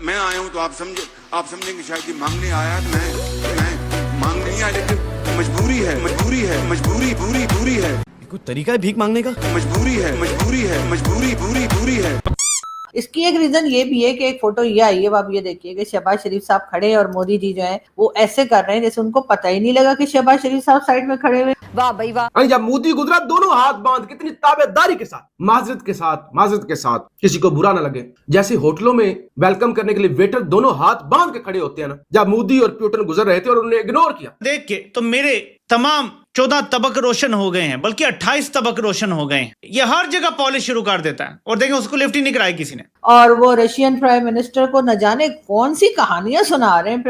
मैं आया हूँ तो आप समझेंगे शायद कि मांगने आया मैं मांगने नहीं आया, लेकिन मजबूरी है। कोई तरीका है भीख मांगने का? मजबूरी है। इसकी एक रीजन ये भी है कि एक फोटो ये आई है, अब आप ये देखिए कि शहबाज शरीफ साहब खड़े हैं और मोदी जी जो हैं वो ऐसे कर रहे हैं जैसे उनको पता ही नहीं लगा कि शहबाज शरीफ साहब साइड में खड़े हुए। वाह भाई वाह। जब मोदी गुजरा दोनों हाथ बांध कितनी ताबेदारी के साथ, माजरत के साथ किसी को बुरा ना लगे, जैसे होटलों में वेलकम करने के लिए वेटर दोनों हाथ बांध के खड़े होते हैं ना, जब मोदी और पुतिन गुजर रहे थे और उन्होंने इग्नोर किया। देख के तो मेरे तमाम 14 तबक रोशन हो गए हैं, बल्कि 28 तबक रोशन हो गए हैं। ये हर जगह पॉलिश शुरू कर देता है और देखें उसको लिफ्ट ही नहीं कराई किसी ने। और वो रशियन प्राइम मिनिस्टर को न जाने कौन सी कहानियां सुना रहे हैं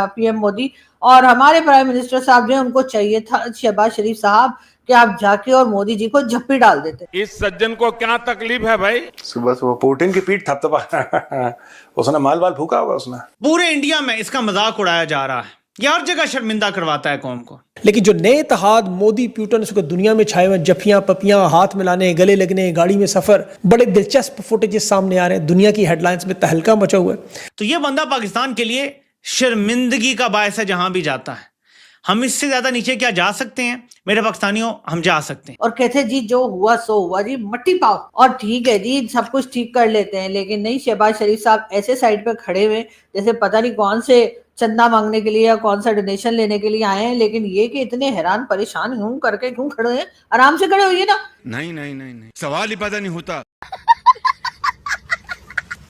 पीएम मोदी, और हमारे प्राइम मिनिस्टर साहब जो उनको चाहिए था शहबाज शरीफ साहब कि आप जाके और मोदी जी को झप्पी डाल देते। इस सज्जन को क्या तकलीफ है भाई? सुबह सुबह पुतिन की पीठ थपथपा उसने माल फूका होगा उसने। पूरे इंडिया में इसका मजाक उड़ाया जा रहा है, ये हर जगह शर्मिंदा करवाता है कौम को। लेकिन जो नए इत्तेहाद मोदी पुतिन उसको दुनिया में छाए हुए, जफियां पपियां हाथ मिलाने, गले लगने, गाड़ी में सफर, बड़े दिलचस्प फुटेजेस सामने आ रहे हैं, दुनिया की हेडलाइंस में तहलका मचा हुआ है। तो ये बंदा पाकिस्तान के लिए शर्मिंदगी का बायस है जहां भी जाता है। हम इससे ज्यादा नीचे क्या जा सकते हैं मेरे पाकिस्तानियों? हम जा सकते हैं। और कहते जी जो हुआ सो हुआ जी, मट्टी पाओ और ठीक है जी, सब कुछ ठीक कर लेते हैं। लेकिन नहीं, शहबाज शरीफ साहब ऐसे साइड पे खड़े हुए जैसे पता नहीं कौन से चंदा मांगने के लिए या कौन सा डोनेशन लेने के लिए आए हैं। लेकिन ये कि इतने हैरान परेशान यूं करके क्यों खड़े हैं? आराम से खड़े होइए ना। नहीं, सवाल ही पैदा नहीं होता।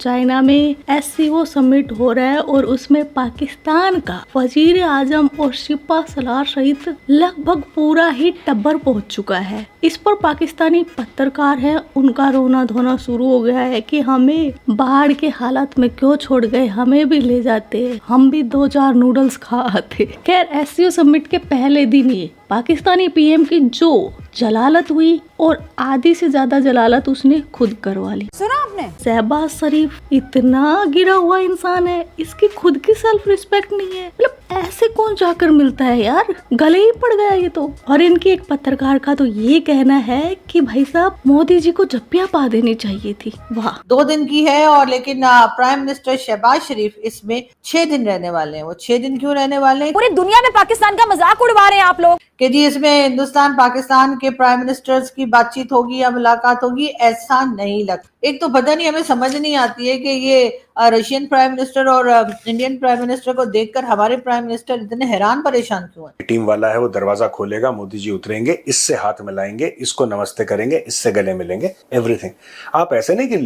चाइना में SCO समिट हो रहा है और उसमें पाकिस्तान का वजीर आजम और शिपा सलार सहित लगभग पूरा ही टब्बर पहुंच चुका है। इस पर पाकिस्तानी पत्रकार हैं, उनका रोना धोना शुरू हो गया है कि हमें बाढ़ के हालात में क्यों छोड़ गए, हमें भी ले जाते, हम भी 2-4 नूडल्स खा आते। खैर SCO समिट के पहले दिन ही पाकिस्तानी PM की जो जलालत हुई और आधी से ज्यादा जलालत उसने खुद करवा ली। सुना आपने? शहबाज शरीफ इतना गिरा हुआ इंसान है, इसकी खुद की सेल्फ रिस्पेक्ट नहीं है। मतलब ऐसे कौन जाकर मिलता है यार, गले ही पड़ गया ये तो। और इनकी एक पत्रकार का तो ये कहना है कि भाई साहब मोदी जी को जप्पियां पा देनी चाहिए थी। वाह। 2 दिन की है और लेकिन प्राइम मिनिस्टर शहबाज शरीफ इसमें 6 दिन रहने वाले हैं। वो 6 दिन क्यों रहने वाले हैं? पूरी दुनिया में पाकिस्तान का मजाक उड़वा रहे हैं आप लोग कि जी इसमें हिंदुस्तान पाकिस्तान के प्राइम मिनिस्टर्स की बातचीत होगी या मुलाकात होगी, ऐसा नहीं लगता। एक तो पता नहीं, हमें समझ नहीं आती है कि ये रशियन प्राइम मिनिस्टर और इंडियन प्राइम मिनिस्टर को देखकर हमारे प्राइम मिनिस्टर इतने हैरान परेशान क्यों हैं? टीम वाला है, वो दरवाजा खोलेगा, मोदी जी उतरेंगे, इससे हाथ मिलाएंगे, इसको नमस्ते करेंगे, इससे गले मिलेंगे, एवरीथिंग। आप ऐसे नहीं कि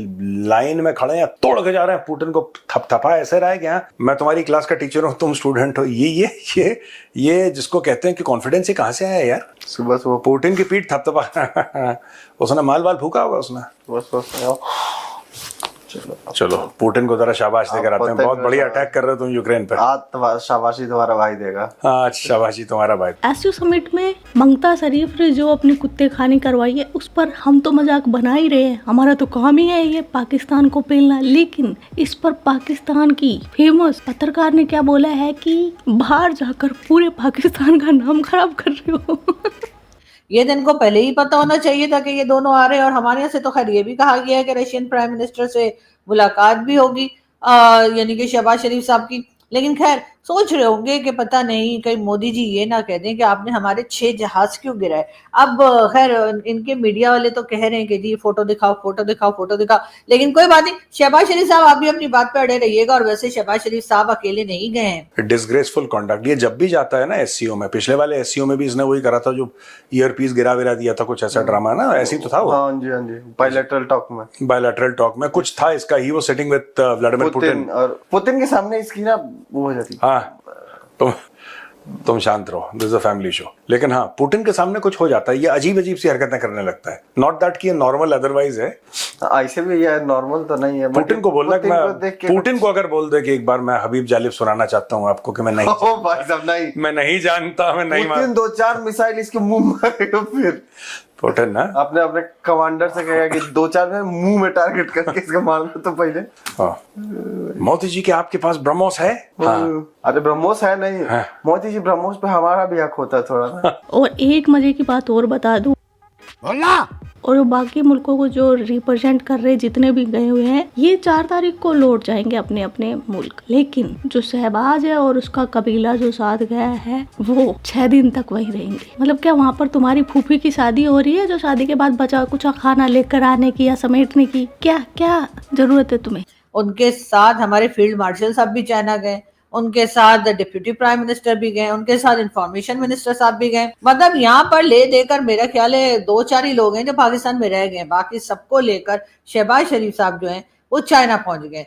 लाइन में खड़े हैं तोड़ के जा रहे हैं, पुतिन को थपथपा ऐसे रहा है कि हाँ मैं तुम्हारी क्लास का टीचर हूँ, तुम स्टूडेंट हो। ये जिसको कहते हैं कि कॉन्फिडेंस ही कहाँ से आया यार? सुबह सुबह पुतिन की पीठ थपथपा उसने माल फूका होगा उसने। बस चलो पुतिन को जरा शाबाश देकर आते हैं। बहुत बढ़िया अटैक कर रहे हो तुम यूक्रेन पे। शाबाशी तुम्हारा भाई देगा। हाँ, शाबाशी तुम्हारा भाई। SCO समिट में मंगता शरीफ ने जो अपनी कुत्ते खानी करवाई है उस पर हम तो मजाक बना ही रहे हैं, हमारा तो काम ही है ये पाकिस्तान को पेलना। लेकिन इस पर पाकिस्तान की फेमस पत्रकार ने क्या बोला है कि बाहर जाकर पूरे पाकिस्तान का नाम खराब कर रहे हो। ये दिन को पहले ही पता होना चाहिए था कि ये दोनों आ रहे हैं। और हमारे यहाँ से तो खैर ये भी कहा गया है कि रशियन प्राइम मिनिस्टर से मुलाकात भी होगी, यानी कि शहबाज शरीफ साहब की। लेकिन खैर सोच रहे होंगे कि पता नहीं कहीं मोदी जी ये ना कह दें कि आपने हमारे 6 जहाज क्यों गिराए। अब खैर इनके मीडिया वाले तो कह रहे हैं कि जी फोटो दिखाओ। लेकिन कोई बात नहीं, शहबाज शरीफ साहब आप भी अपनी बात पे अड़े रहिएगा। और वैसे शहबाज शरीफ साहब अकेले नहीं गए हैं। डिसग्रेसफुल कॉन्डक्ट ये जब भी जाता है ना SCO में, पिछले वाले SCO में भी इसने वही करा था, जो ईयरपीस गिरा दिया था, कुछ ऐसा ड्रामा ना, ऐसी तो था वो। हाँ जी, बायलैटरल टॉक में कुछ था इसका। He was sitting with Vladimir Putin, और पुतिन के सामने इसकी ना वो हो जाती। तुम शांत रहो, this is a family show. लेकिन हाँ, पुतिन के सामने कुछ हो जाता है, ये अजीब सी हरकतें करने लगता है। नॉट दैट कि ये नॉर्मल अदरवाइज है, ऐसे भी ये नॉर्मल तो नहीं है। पुतिन को बोलना कि पुतिन को अगर बोल दे कि एक बार मैं हबीब जालिब सुनाना चाहता हूँ आपको कि मैं नहीं नहीं मैं नहीं जानता, मैं नहीं मानता। 2-4 मिसाइल इसके मुंह मारेगा फिर पुतिन ना आपने अपने कमांडर से कहा कि 2-4 में मुंह में टारगेट करके इसका मारना। तो पहले मोदी जी के आपके पास ब्रह्मोस है? अरे ब्रह्मोस है नहीं, मोदी जी ब्रह्मोस पे हमारा भी हक होता है थोड़ा ना। और एक मजे की बात और बता दूं, और बाकी मुल्कों को जो रिप्रेजेंट कर रहे जितने भी गए हुए हैं, ये 4 तारीख को लौट जाएंगे अपने अपने मुल्क। लेकिन जो शहबाज है और उसका कबीला जो साथ गया है वो 6 दिन तक वहीं रहेंगे। मतलब क्या वहाँ पर तुम्हारी फूफी की शादी हो रही है जो शादी के बाद बचा कुछ खाना लेकर आने की या समेटने की? क्या क्या जरूरत है तुम्हें? उनके साथ हमारे फील्ड मार्शल साहब भी चाइना गए, उनके साथ डिप्यूटी प्राइम मिनिस्टर भी गए, उनके साथ इंफॉर्मेशन मिनिस्टर साहब भी गए। मतलब यहाँ पर ले देकर मेरा ख्याल है 2-4 ही लोग हैं जो पाकिस्तान में रह गए, बाकी सबको लेकर शहबाज शरीफ साहब जो हैं वो चाइना पहुंच गए।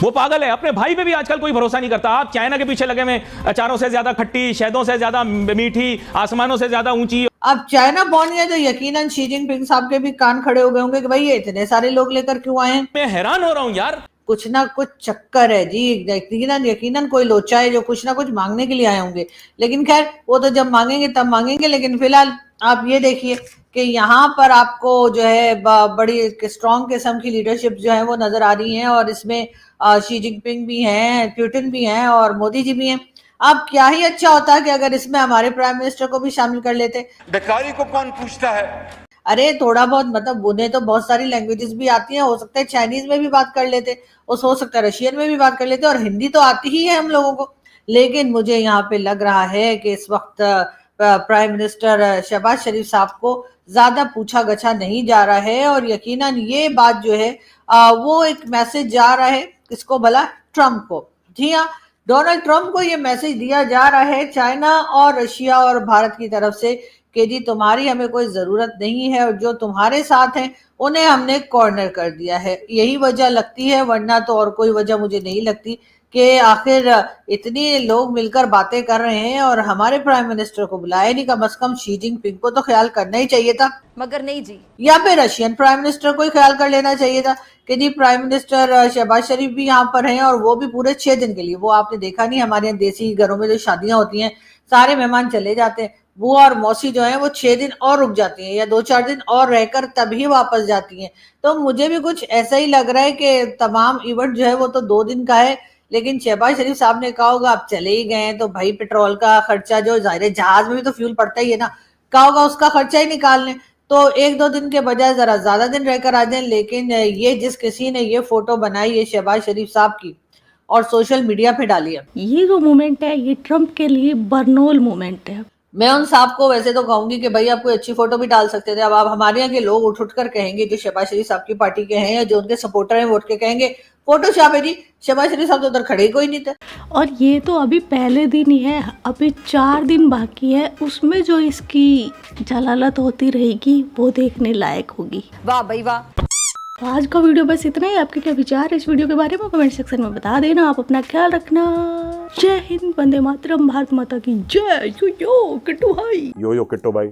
वो पागल है, अपने भाई पे भी आजकल कोई भरोसा नहीं करता। आप चाइना के पीछे लगे हुए, अचारों से ज्यादा खट्टी, शहदों से ज्यादा मीठी, आसमानों से ज्यादा ऊंची। अब चाइना पहुंच गए तो यकीनन शी जिनपिंग साहब के भी कान खड़े हो गए होंगे कि भाई ये इतने सारे लोग लेकर क्यों आए हैं। मैं हैरान हो रहा हूँ यार, कुछ ना कुछ चक्कर है जी, यकीनन कोई लोचा है जो कुछ ना कुछ मांगने के लिए आए होंगे। लेकिन खैर वो तो जब मांगेंगे तब मांगेंगे। लेकिन फिलहाल आप ये देखिए कि यहाँ पर आपको जो है बड़ी स्ट्रॉन्ग किस्म की लीडरशिप जो है वो नजर आ रही है, और इसमें शी जिनपिंग भी हैं, पुतिन भी हैं और मोदी जी भी हैं। अब क्या ही अच्छा होता कि अगर इसमें हमारे प्राइम मिनिस्टर को भी शामिल कर लेते। बेकारी को कौन पूछता है? अरे थोड़ा बहुत, मतलब उन्हें तो बहुत सारी लैंग्वेजेस भी आती हैं, हो सकता है चाइनीज में भी बात कर लेते, और हो सकता है रशियन में भी बात कर लेते, और हिंदी तो आती ही है हम लोगों को। लेकिन मुझे यहाँ पे लग रहा है कि इस वक्त प्राइम मिनिस्टर शहबाज शरीफ साहब को ज्यादा पूछा गछा नहीं जा रहा है, और यकीनन ये बात जो है वो एक मैसेज जा रहा है किसको भला? ट्रम्प को। जी हाँ, डोनाल्ड ट्रम्प को ये मैसेज दिया जा रहा है चाइना और रशिया और भारत की तरफ से कि जी तुम्हारी हमें कोई जरूरत नहीं है, और जो तुम्हारे साथ हैं उन्हें हमने कॉर्नर कर दिया है। यही वजह लगती है, वरना तो और कोई वजह मुझे नहीं लगती कि आखिर इतने लोग मिलकर बातें कर रहे हैं और हमारे प्राइम मिनिस्टर को बुलाया नहीं। कम से कम शी जिनपिंग को तो ख्याल करना ही चाहिए था, मगर नहीं जी। या फिर रशियन प्राइम मिनिस्टर को ही ख्याल कर लेना चाहिए था कि जी प्राइम मिनिस्टर शहबाज शरीफ भी यहाँ पर हैं, और वो भी पूरे 6 दिन के लिए। वो आपने देखा नहीं, हमारे यहाँ देसी घरों में जो शादियां होती हैं सारे मेहमान चले जाते हैं, बुआ और मौसी जो है वो 6 दिन और रुक जाती हैं या 2-4 दिन और रहकर तभी वापस जाती हैं। तो मुझे भी कुछ ऐसा ही लग रहा है कि तमाम इवेंट जो है वो तो 2 दिन का है, लेकिन शहबाज शरीफ साहब ने कहा होगा आप चले ही गए हैं तो भाई पेट्रोल का खर्चा, जो जाहिर है जहाज में भी तो फ्यूल पड़ता ही है ना, कहा होगा उसका खर्चा ही निकाल लें, तो 1-2 दिन के बजाय जरा ज्यादा दिन रहकर आ जाए। लेकिन ये जिस किसी ने ये फोटो बनाई है शहबाज शरीफ साहब की और सोशल मीडिया पे डाली है, ये जो मोमेंट है ये ट्रम्प के लिए बर्नोल मोमेंट है। मैं उन साहब को वैसे तो कहूंगी कि भाई आप कोई अच्छी फोटो भी डाल सकते थे। अब आप हमारे यहाँ के लोग उठ कर कहेंगे जो शहबाज शरीफ साहब की पार्टी के हैं या जो उनके सपोर्टर हैं, वो उठ के कहेंगे फोटोशॉप है जी, शहबाज शरीफ साहब तो उधर खड़े ही कोई नहीं थे। और ये तो अभी पहले दिन ही है, अभी 4 दिन बाकी है, उसमें जो इसकी जलालत होती रहेगी वो देखने लायक होगी। वाह भाई वाह। तो आज का वीडियो बस इतना ही। आपके क्या विचार है इस वीडियो के बारे में कमेंट सेक्शन में बता देना। आप अपना ख्याल रखना। जय हिंद, वंदे मातरम, भारत माता की जय। यो यो किट्टू भाई। यो यो किट्टू भाई।